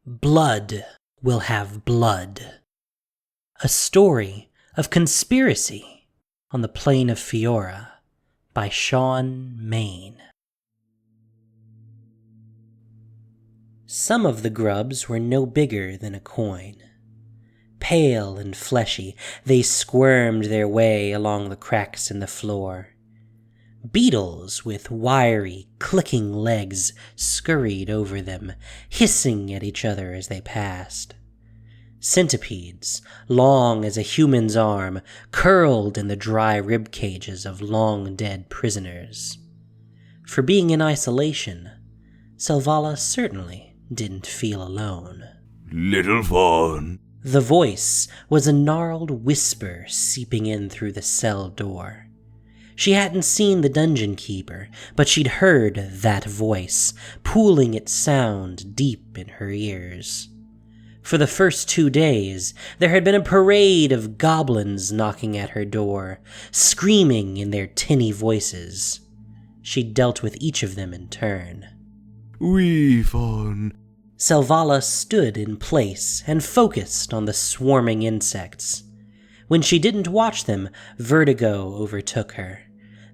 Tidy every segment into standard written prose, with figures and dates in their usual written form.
Blood will have blood. A story of conspiracy on the plain of Fiora by Sean Main. Some of the grubs were no bigger than a coin. Pale and fleshy, they squirmed their way along the cracks in the floor. Beetles with wiry, clicking legs scurried over them, hissing at each other as they passed. Centipedes, long as a human's arm, curled in the dry rib cages of long-dead prisoners. For being in isolation, Selvala certainly didn't feel alone. Little Fawn. The voice was a gnarled whisper seeping in through the cell door. She hadn't seen the dungeon keeper, but she'd heard that voice, pooling its sound deep in her ears. For the first 2 days, there had been a parade of goblins knocking at her door, screaming in their tinny voices. She'd dealt with each of them in turn. Wee Fawn. Selvala stood in place and focused on the swarming insects. When she didn't watch them, vertigo overtook her.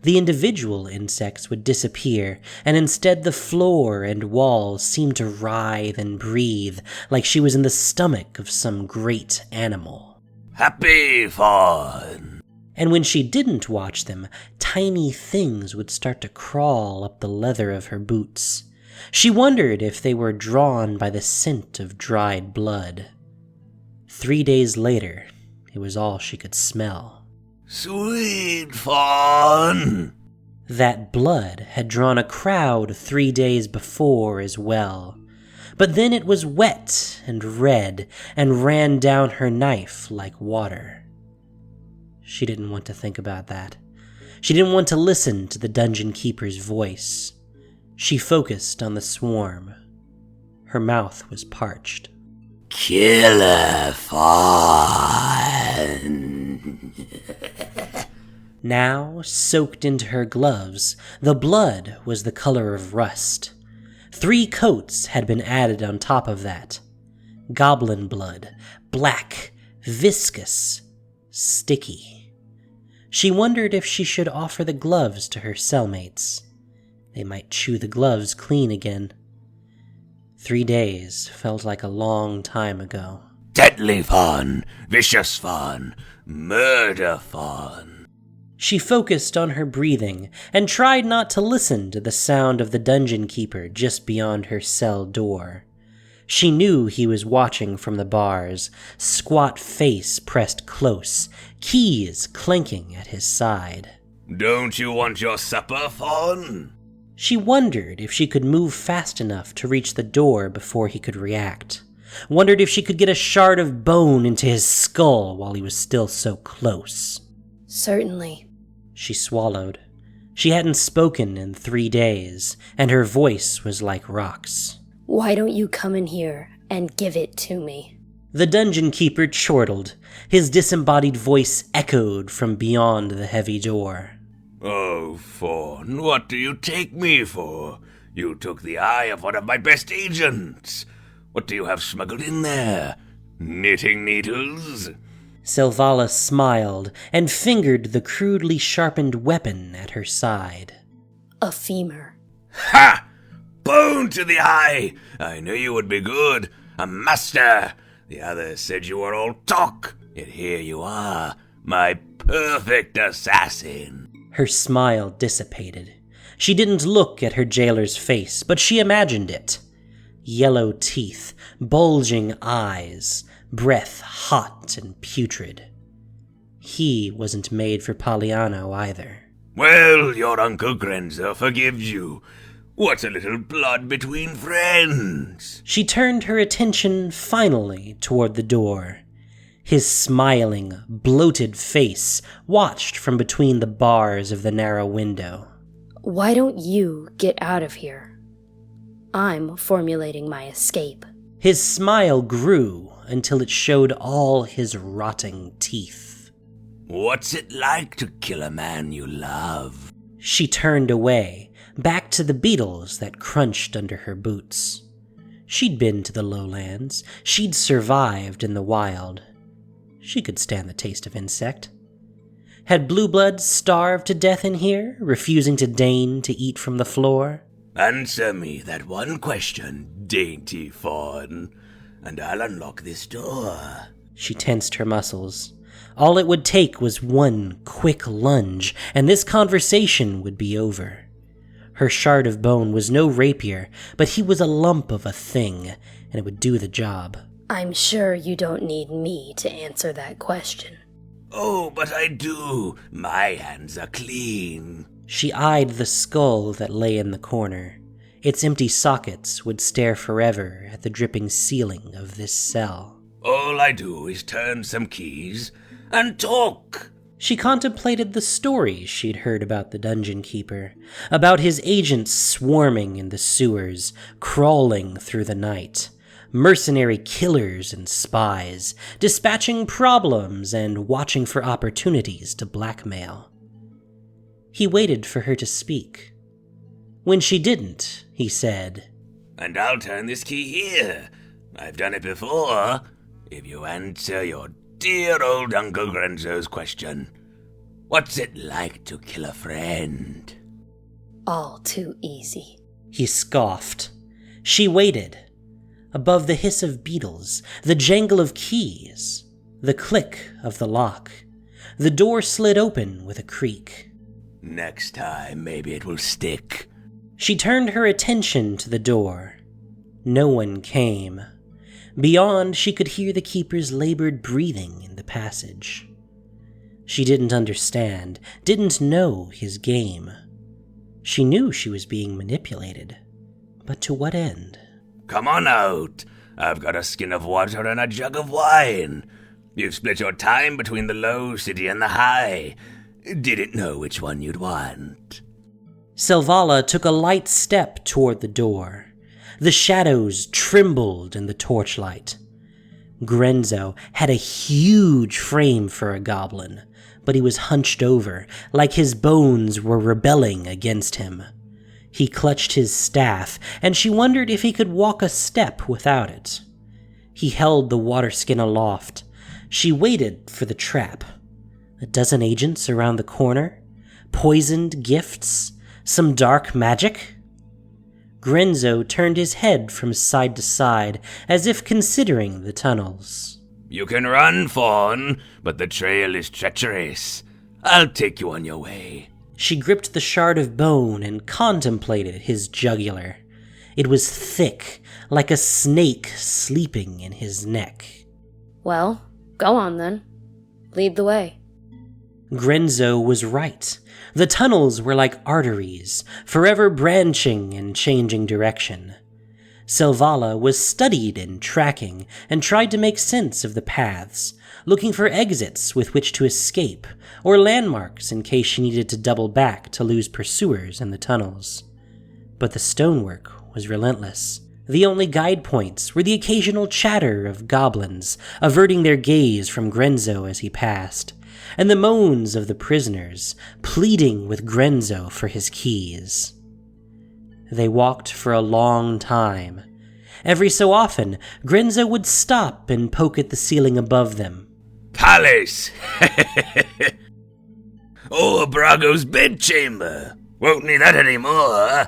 The individual insects would disappear, and instead the floor and walls seemed to writhe and breathe like she was in the stomach of some great animal. Happy Fawn. And when she didn't watch them, tiny things would start to crawl up the leather of her boots. She wondered if they were drawn by the scent of dried blood. 3 days later, it was all she could smell. Sweet Fawn. That blood had drawn a crowd 3 days before as well. But then it was wet and red and ran down her knife like water. She didn't want to think about that. She didn't want to listen to the dungeon keeper's voice. She focused on the swarm. Her mouth was parched. Killer Fawn. Now, soaked into her gloves, the blood was the color of rust. 3 coats had been added on top of that. Goblin blood, black, viscous, sticky. She wondered if she should offer the gloves to her cellmates. They might chew the gloves clean again. 3 days felt like a long time ago. Deadly Fawn, vicious Fawn, murder Fawn. She focused on her breathing and tried not to listen to the sound of the dungeon keeper just beyond her cell door. She knew he was watching from the bars, squat face pressed close, keys clanking at his side. Don't you want your supper, Fawn? She wondered if she could move fast enough to reach the door before he could react. Wondered if she could get a shard of bone into his skull while he was still so close. Certainly. She swallowed. She hadn't spoken in 3 days, and her voice was like rocks. Why don't you come in here and give it to me? The dungeon keeper chortled. His disembodied voice echoed from beyond the heavy door. Oh, Fawn, what do you take me for? You took the eye of one of my best agents. What do you have smuggled in there? Knitting needles? Selvala smiled and fingered the crudely sharpened weapon at her side. A femur. Ha! Bone to the eye! I knew you would be good. A master! The others said you were all talk. Yet here you are, my perfect assassin. Her smile dissipated. She didn't look at her jailer's face, but she imagined it. Yellow teeth, bulging eyes, breath hot and putrid. He wasn't made for Poliano either. Well, your Uncle Grenzo forgives you. What's a little blood between friends? She turned her attention finally toward the door. His smiling, bloated face watched from between the bars of the narrow window. Why don't you get out of here? I'm formulating my escape. His smile grew until it showed all his rotting teeth. What's it like to kill a man you love? She turned away, back to the beetles that crunched under her boots. She'd been to the lowlands. She'd survived in the wild. She could stand the taste of insect. Had blue blood starved to death in here, refusing to deign to eat from the floor? Answer me that one question, dainty fawn, and I'll unlock this door. She tensed her muscles. All it would take was one quick lunge, and this conversation would be over. Her shard of bone was no rapier, but he was a lump of a thing, and it would do the job. I'm sure you don't need me to answer that question. Oh, but I do. My hands are clean. She eyed the skull that lay in the corner. Its empty sockets would stare forever at the dripping ceiling of this cell. All I do is turn some keys and talk. She contemplated the stories she'd heard about the dungeon keeper, about his agents swarming in the sewers, crawling through the night, mercenary killers and spies, dispatching problems and watching for opportunities to blackmail. He waited for her to speak. When she didn't, he said, And I'll turn this key here. I've done it before. If you answer your dear old Uncle Grenzo's question, what's it like to kill a friend? All too easy. He scoffed. She waited. Above the hiss of beetles, the jangle of keys, the click of the lock, the door slid open with a creak. Next time, maybe it will stick. She turned her attention to the door. No one came. Beyond, she could hear the keeper's labored breathing in the passage. She didn't understand, didn't know his game. She knew she was being manipulated. But to what end? Come on out. I've got a skin of water and a jug of wine. You've split your time between the low city and the high. Didn't know which one you'd want. Selvala took a light step toward the door. The shadows trembled in the torchlight. Grenzo had a huge frame for a goblin, but he was hunched over, like his bones were rebelling against him. He clutched his staff, and she wondered if he could walk a step without it. He held the water skin aloft. She waited for the trap. A dozen agents around the corner? Poisoned gifts? Some dark magic? Grenzo turned his head from side to side, as if considering the tunnels. You can run, Fawn, but the trail is treacherous. I'll take you on your way. She gripped the shard of bone and contemplated his jugular. It was thick, like a snake sleeping in his neck. Well, go on then. Lead the way. Grenzo was right. The tunnels were like arteries, forever branching and changing direction. Selvala was studied in tracking and tried to make sense of the paths, looking for exits with which to escape, or landmarks in case she needed to double back to lose pursuers in the tunnels. But the stonework was relentless. The only guide points were the occasional chatter of goblins, averting their gaze from Grenzo as he passed, and the moans of the prisoners, pleading with Grenzo for his keys. They walked for a long time. Every so often, Grenzo would stop and poke at the ceiling above them. Palace! Oh, Brago's bedchamber! Won't need that anymore.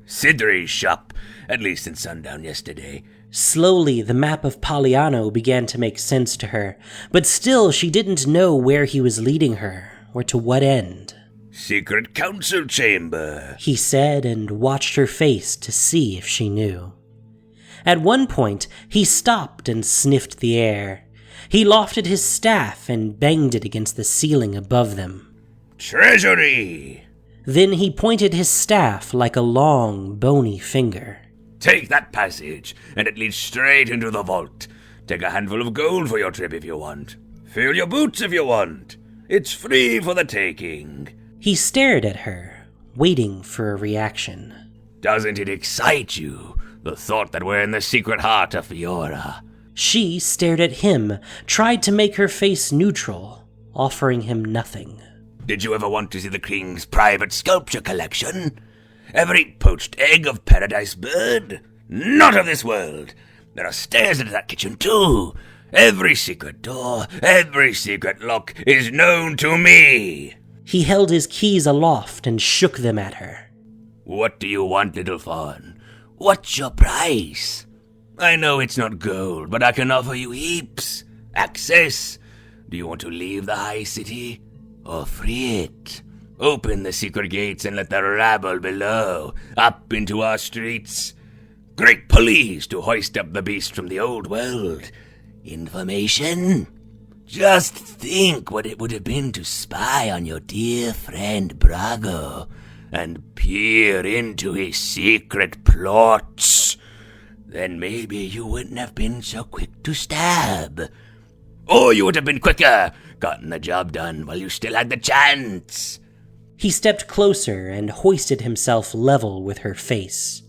Sidri's shop, at least in sundown yesterday. Slowly, the map of Poliano began to make sense to her, but still she didn't know where he was leading her, or to what end. Secret council chamber, he said, and watched her face to see if she knew. At one point, he stopped and sniffed the air. He lofted his staff and banged it against the ceiling above them. Treasury! Then he pointed his staff like a long, bony finger. Take that passage, and it leads straight into the vault. Take a handful of gold for your trip if you want. Fill your boots if you want. It's free for the taking. He stared at her, waiting for a reaction. Doesn't it excite you, the thought that we're in the secret heart of Fiora? She stared at him, tried to make her face neutral, offering him nothing. Did you ever want to see the King's private sculpture collection? Ever eat poached egg of paradise bird? Not of this world. There are stairs into that kitchen, too. Every secret door, every secret lock is known to me. He held his keys aloft and shook them at her. What do you want, little fawn? What's your price? I know it's not gold, but I can offer you heaps. Access. Do you want to leave the high city or free it? Open the secret gates and let the rabble below up into our streets. Great police to hoist up the beast from the old world. Information? Just think what it would have been to spy on your dear friend Brago and peer into his secret plots. Then maybe you wouldn't have been so quick to stab. Or you would have been quicker, gotten the job done while you still had the chance. He stepped closer and hoisted himself level with her face.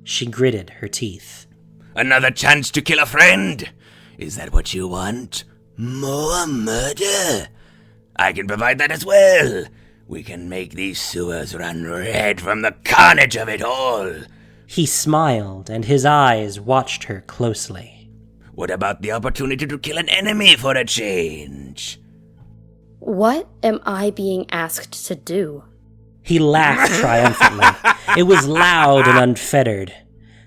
She gritted her teeth. Another chance to kill a friend? Is that what you want? More murder? I can provide that as well. We can make these sewers run red from the carnage of it all. He smiled, and his eyes watched her closely. What about the opportunity to kill an enemy for a change? What am I being asked to do? He laughed triumphantly. It was loud and unfettered.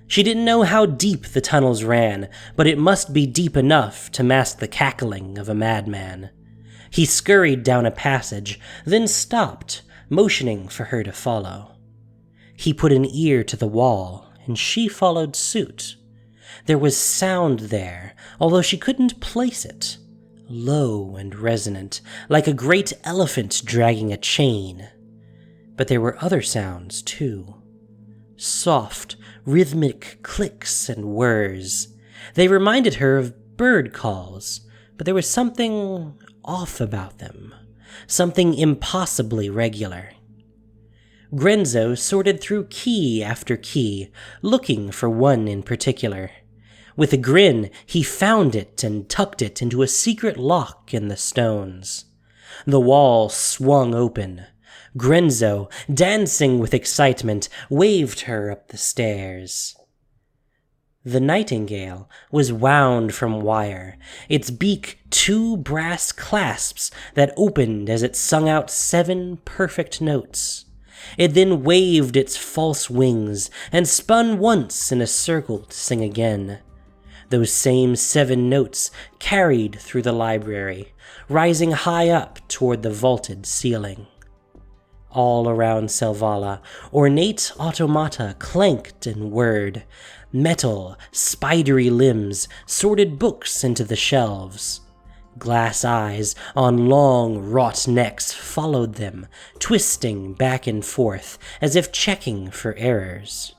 She didn't know how deep the tunnels ran, but it must be deep enough to mask the cackling of a madman. He scurried down a passage, then stopped, motioning for her to follow. He put an ear to the wall, and she followed suit. There was sound there, although she couldn't place it. Low and resonant, like a great elephant dragging a chain. But there were other sounds, too. Soft, rhythmic clicks and whirs. They reminded her of bird calls, but there was something off about them. Something impossibly regular. Grenzo sorted through key after key, looking for one in particular. With a grin, he found it and tucked it into a secret lock in the stones. The wall swung open. Grenzo, dancing with excitement, waved her up the stairs. The nightingale was wound from wire, its beak 2 brass clasps that opened as it sung out 7 perfect notes. It then waved its false wings and spun once in a circle to sing again. Those same 7 notes carried through the library, rising high up toward the vaulted ceiling. All around Selvala, ornate automata clanked and whirred. Metal, spidery limbs sorted books into the shelves. Glass eyes on long, wrought necks followed them, twisting back and forth as if checking for errors.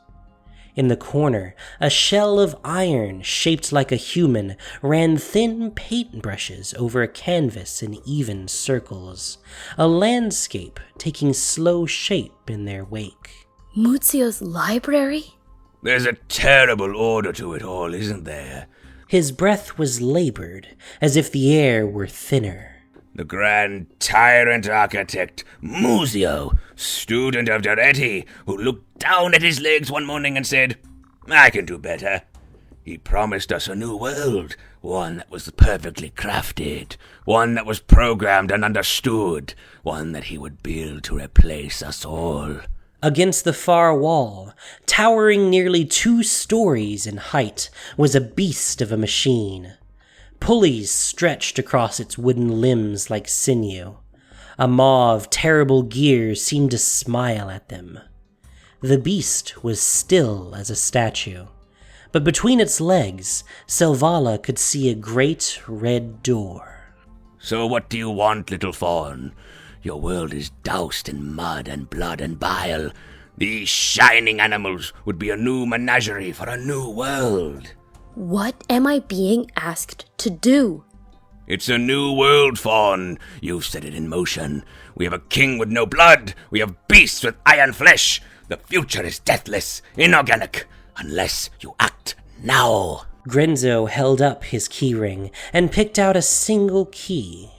In the corner, a shell of iron shaped like a human ran thin paintbrushes over a canvas in even circles, a landscape taking slow shape in their wake. Muzio's library? There's a terrible order to it all, isn't there? His breath was labored, as if the air were thinner. The grand tyrant architect, Muzio, student of Doretti, who looked down at his legs one morning and said, I can do better. He promised us a new world, one that was perfectly crafted, one that was programmed and understood, one that he would build to replace us all. Against the far wall, towering nearly 2 stories in height, was a beast of a machine. Pulleys stretched across its wooden limbs like sinew. A maw of terrible gears seemed to smile at them. The beast was still as a statue, but between its legs, Selvala could see a great red door. So what do you want, little fawn? Your world is doused in mud and blood and bile. These shining animals would be a new menagerie for a new world. What am I being asked to do? It's a new world, fawn. You've set it in motion. We have a king with no blood. We have beasts with iron flesh. The future is deathless, inorganic, unless you act now. Grenzo held up his keyring and picked out a single key.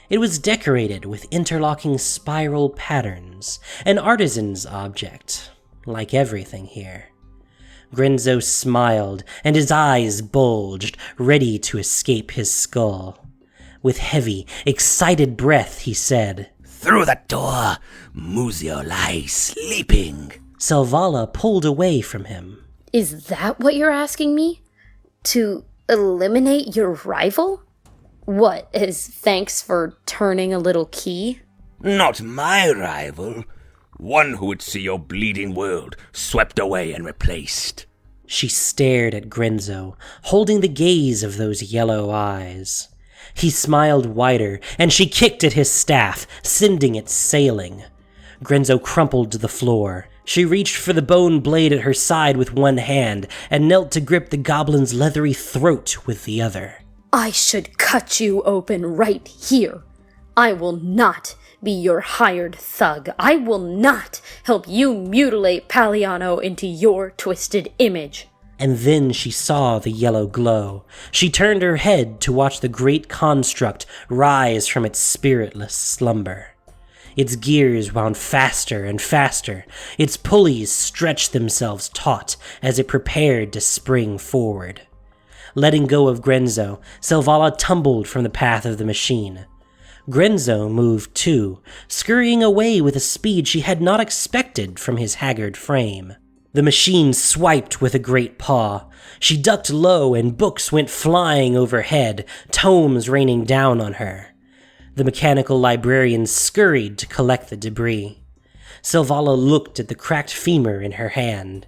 It was decorated with interlocking spiral patterns, an artisan's object, like everything here. Grenzo smiled, and his eyes bulged, ready to escape his skull. With heavy, excited breath, he said, "Through the door, Muzio lies sleeping." Selvala pulled away from him. Is that what you're asking me? To eliminate your rival? What, as thanks for turning a little key? Not my rival. One who would see your bleeding world swept away and replaced. She stared at Grenzo, holding the gaze of those yellow eyes. He smiled wider, and she kicked at his staff, sending it sailing. Grenzo crumpled to the floor. She reached for the bone blade at her side with one hand, and knelt to grip the goblin's leathery throat with the other. I should cut you open right here. I will not be your hired thug. I will not help you mutilate Palliano into your twisted image. And then she saw the yellow glow. She turned her head to watch the great construct rise from its spiritless slumber. Its gears wound faster and faster. Its pulleys stretched themselves taut as it prepared to spring forward. Letting go of Grenzo, Selvala tumbled from the path of the machine. Grenzo moved too, scurrying away with a speed she had not expected from his haggard frame. The machine swiped with a great paw. She ducked low and books went flying overhead, tomes raining down on her. The mechanical librarian scurried to collect the debris. Selvala looked at the cracked femur in her hand.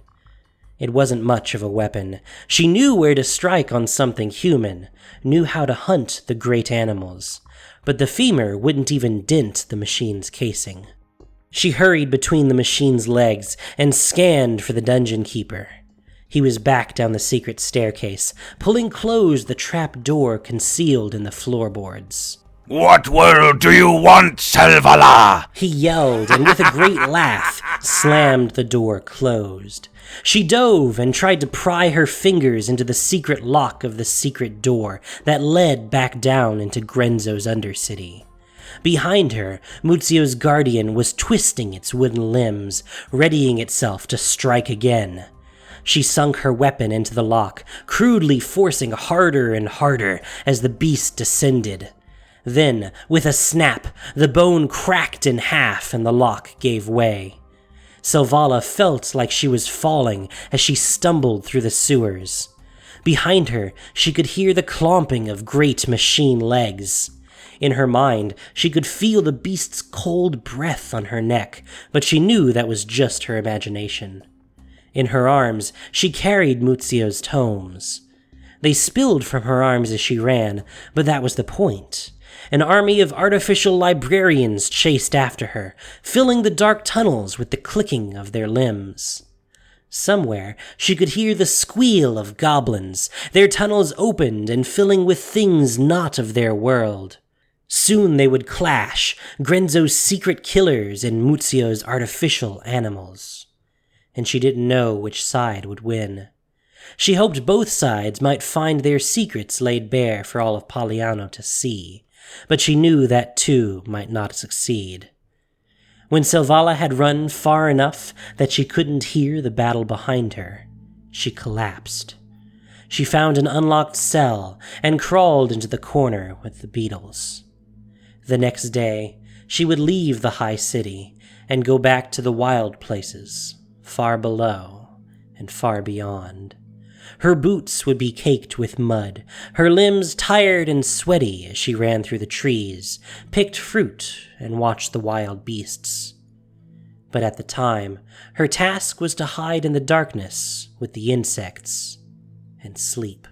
It wasn't much of a weapon. She knew where to strike on something human, knew how to hunt the great animals, but the femur wouldn't even dent the machine's casing. She hurried between the machine's legs and scanned for the dungeon keeper. He was back down the secret staircase, pulling closed the trap door concealed in the floorboards. "What world do you want, Selvala?" He yelled, and with a great laugh, slammed the door closed. She dove and tried to pry her fingers into the secret lock of the secret door that led back down into Grenzo's undercity. Behind her, Muzio's guardian was twisting its wooden limbs, readying itself to strike again. She sunk her weapon into the lock, crudely forcing harder and harder as the beast descended. Then, with a snap, the bone cracked in half and the lock gave way. Selvala felt like she was falling as she stumbled through the sewers. Behind her, she could hear the clomping of great machine legs. In her mind, she could feel the beast's cold breath on her neck, but she knew that was just her imagination. In her arms, she carried Muzio's tomes. They spilled from her arms as she ran, but that was the point. An army of artificial librarians chased after her, filling the dark tunnels with the clicking of their limbs. Somewhere, she could hear the squeal of goblins, their tunnels opened and filling with things not of their world. Soon they would clash, Grenzo's secret killers and Muzio's artificial animals. And she didn't know which side would win. She hoped both sides might find their secrets laid bare for all of Palliano to see, but she knew that too might not succeed. When Selvala had run far enough that she couldn't hear the battle behind her, she collapsed. She found an unlocked cell and crawled into the corner with the beetles. The next day, she would leave the high city and go back to the wild places, far below and far beyond. Her boots would be caked with mud, her limbs tired and sweaty as she ran through the trees, picked fruit, and watched the wild beasts. But at the time, her task was to hide in the darkness with the insects and sleep.